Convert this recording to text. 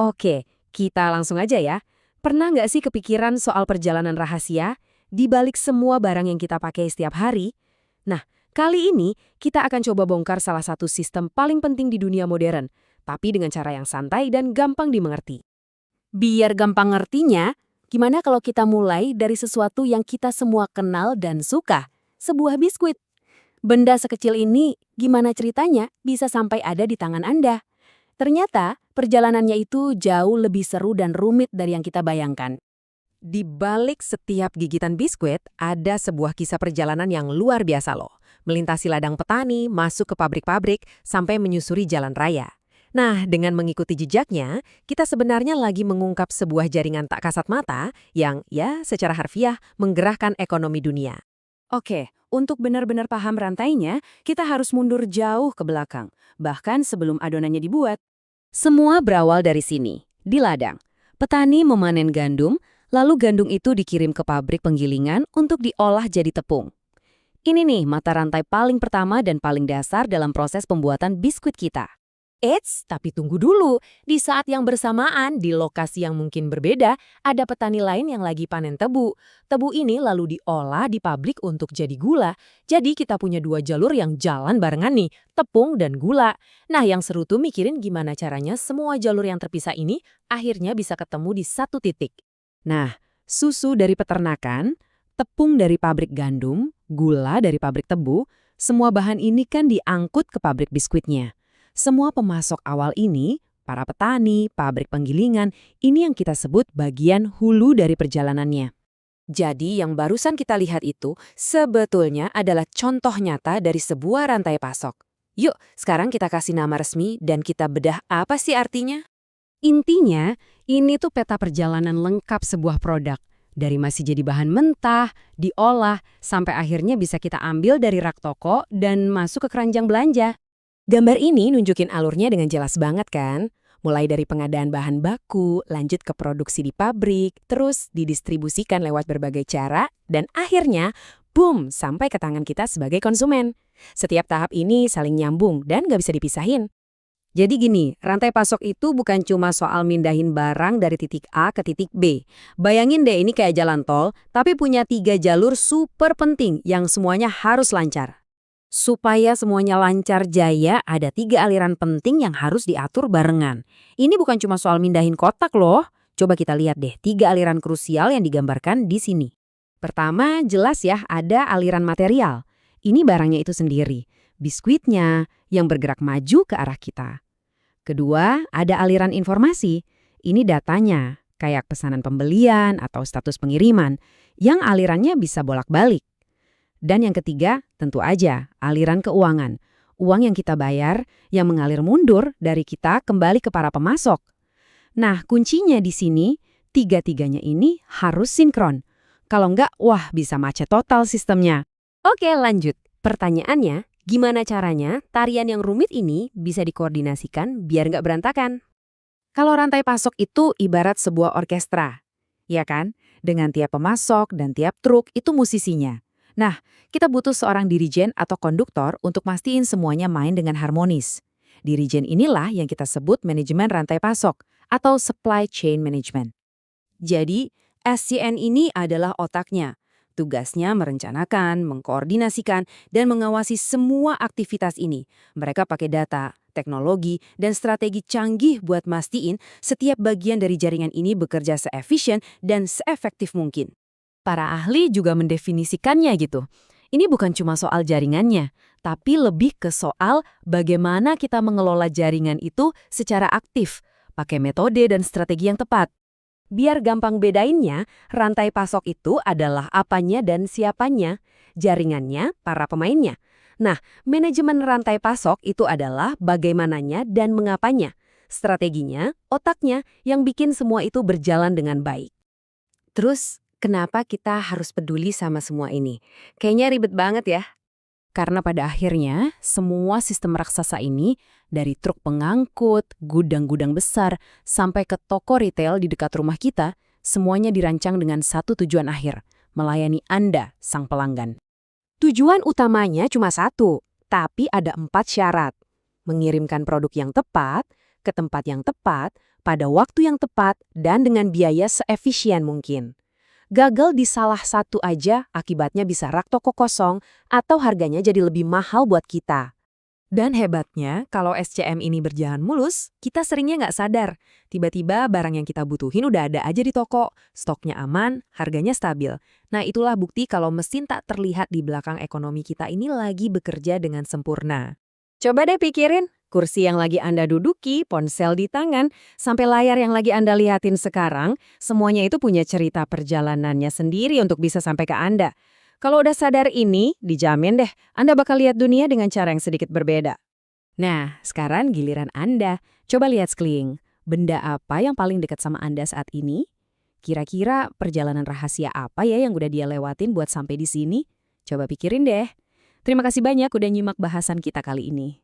Oke, kita langsung aja ya. Pernah nggak sih kepikiran soal perjalanan rahasia di balik semua barang yang kita pakai setiap hari? Nah, kali ini kita akan coba bongkar salah satu sistem paling penting di dunia modern, tapi dengan cara yang santai dan gampang dimengerti. Biar gampang ngertinya, gimana kalau kita mulai dari sesuatu yang kita semua kenal dan suka? Sebuah biskuit. Benda sekecil ini, gimana ceritanya bisa sampai ada di tangan Anda? Ternyata, perjalanannya itu jauh lebih seru dan rumit dari yang kita bayangkan. Di balik setiap gigitan biskuit, ada sebuah kisah perjalanan yang luar biasa loh. Melintasi ladang petani, masuk ke pabrik-pabrik, sampai menyusuri jalan raya. Nah, dengan mengikuti jejaknya, kita sebenarnya lagi mengungkap sebuah jaringan tak kasat mata yang, ya, secara harfiah menggerakkan ekonomi dunia. Oke, untuk benar-benar paham rantainya, kita harus mundur jauh ke belakang, bahkan sebelum adonannya dibuat. Semua berawal dari sini, di ladang. Petani memanen gandum, lalu gandum itu dikirim ke pabrik penggilingan untuk diolah jadi tepung. Ini nih mata rantai paling pertama dan paling dasar dalam proses pembuatan biskuit kita. Eits, tapi tunggu dulu. Di saat yang bersamaan, di lokasi yang mungkin berbeda, ada petani lain yang lagi panen tebu. Tebu ini lalu diolah di pabrik untuk jadi gula. Jadi kita punya dua jalur yang jalan barengan nih, tepung dan gula. Nah, yang seru tuh mikirin gimana caranya semua jalur yang terpisah ini akhirnya bisa ketemu di satu titik. Nah, susu dari peternakan, tepung dari pabrik gandum, gula dari pabrik tebu, semua bahan ini kan diangkut ke pabrik biskuitnya. Semua pemasok awal ini, para petani, pabrik penggilingan, ini yang kita sebut bagian hulu dari perjalanannya. Jadi yang barusan kita lihat itu sebetulnya adalah contoh nyata dari sebuah rantai pasok. Yuk, sekarang kita kasih nama resmi dan kita bedah apa sih artinya? Intinya, ini tuh peta perjalanan lengkap sebuah produk. Dari masih jadi bahan mentah, diolah, sampai akhirnya bisa kita ambil dari rak toko dan masuk ke keranjang belanja. Gambar ini nunjukin alurnya dengan jelas banget kan? Mulai dari pengadaan bahan baku, lanjut ke produksi di pabrik, terus didistribusikan lewat berbagai cara, dan akhirnya, boom, sampai ke tangan kita sebagai konsumen. Setiap tahap ini saling nyambung dan nggak bisa dipisahin. Jadi gini, rantai pasok itu bukan cuma soal mindahin barang dari titik A ke titik B. Bayangin deh ini kayak jalan tol, tapi punya 3 jalur super penting yang semuanya harus lancar. Supaya semuanya lancar jaya, ada 3 aliran penting yang harus diatur barengan. Ini bukan cuma soal mindahin kotak loh. Coba kita lihat deh 3 aliran krusial yang digambarkan di sini. Pertama, jelas ya ada aliran material. Ini barangnya itu sendiri. Biskuitnya yang bergerak maju ke arah kita. Kedua, ada aliran informasi. Ini datanya, kayak pesanan pembelian atau status pengiriman, yang alirannya bisa bolak-balik. Dan yang ketiga, tentu aja, aliran keuangan. Uang yang kita bayar, yang mengalir mundur dari kita kembali ke para pemasok. Nah, kuncinya di sini, 3-tiganya ini harus sinkron. Kalau enggak, wah bisa macet total sistemnya. Oke, lanjut. Pertanyaannya, gimana caranya tarian yang rumit ini bisa dikoordinasikan biar nggak berantakan? Kalau rantai pasok itu ibarat sebuah orkestra, ya kan? Dengan tiap pemasok dan tiap truk itu musisinya. Nah, kita butuh seorang dirijen atau konduktor untuk mastiin semuanya main dengan harmonis. Dirijen inilah yang kita sebut manajemen rantai pasok atau supply chain management. Jadi, SCN ini adalah otaknya. Tugasnya merencanakan, mengkoordinasikan, dan mengawasi semua aktivitas ini. Mereka pakai data, teknologi, dan strategi canggih buat mastiin setiap bagian dari jaringan ini bekerja seefisien dan seefektif mungkin. Para ahli juga mendefinisikannya gitu. Ini bukan cuma soal jaringannya, tapi lebih ke soal bagaimana kita mengelola jaringan itu secara aktif, pakai metode dan strategi yang tepat. Biar gampang bedainnya, rantai pasok itu adalah apanya dan siapanya, jaringannya, para pemainnya. Nah, manajemen rantai pasok itu adalah bagaimananya dan mengapanya, strateginya, otaknya yang bikin semua itu berjalan dengan baik. Terus, kenapa kita harus peduli sama semua ini? Kayaknya ribet banget ya. Karena pada akhirnya, semua sistem raksasa ini, dari truk pengangkut, gudang-gudang besar, sampai ke toko retail di dekat rumah kita, semuanya dirancang dengan satu tujuan akhir, melayani Anda, sang pelanggan. Tujuan utamanya cuma satu, tapi ada 4 syarat. Mengirimkan produk yang tepat, ke tempat yang tepat, pada waktu yang tepat, dan dengan biaya seefisien mungkin. Gagal di salah satu aja, akibatnya bisa rak toko kosong atau harganya jadi lebih mahal buat kita. Dan hebatnya, kalau SCM ini berjalan mulus, kita seringnya nggak sadar. Tiba-tiba barang yang kita butuhin udah ada aja di toko, stoknya aman, harganya stabil. Nah, itulah bukti kalau mesin tak terlihat di belakang ekonomi kita ini lagi bekerja dengan sempurna. Coba deh pikirin, kursi yang lagi Anda duduki, ponsel di tangan, sampai layar yang lagi Anda lihatin sekarang, semuanya itu punya cerita perjalanannya sendiri untuk bisa sampai ke Anda. Kalau udah sadar ini, dijamin deh, Anda bakal lihat dunia dengan cara yang sedikit berbeda. Nah, sekarang giliran Anda. Coba lihat sekeliling. Benda apa yang paling dekat sama Anda saat ini? Kira-kira perjalanan rahasia apa ya yang udah dia lewatin buat sampai di sini? Coba pikirin deh. Terima kasih banyak udah nyimak bahasan kita kali ini.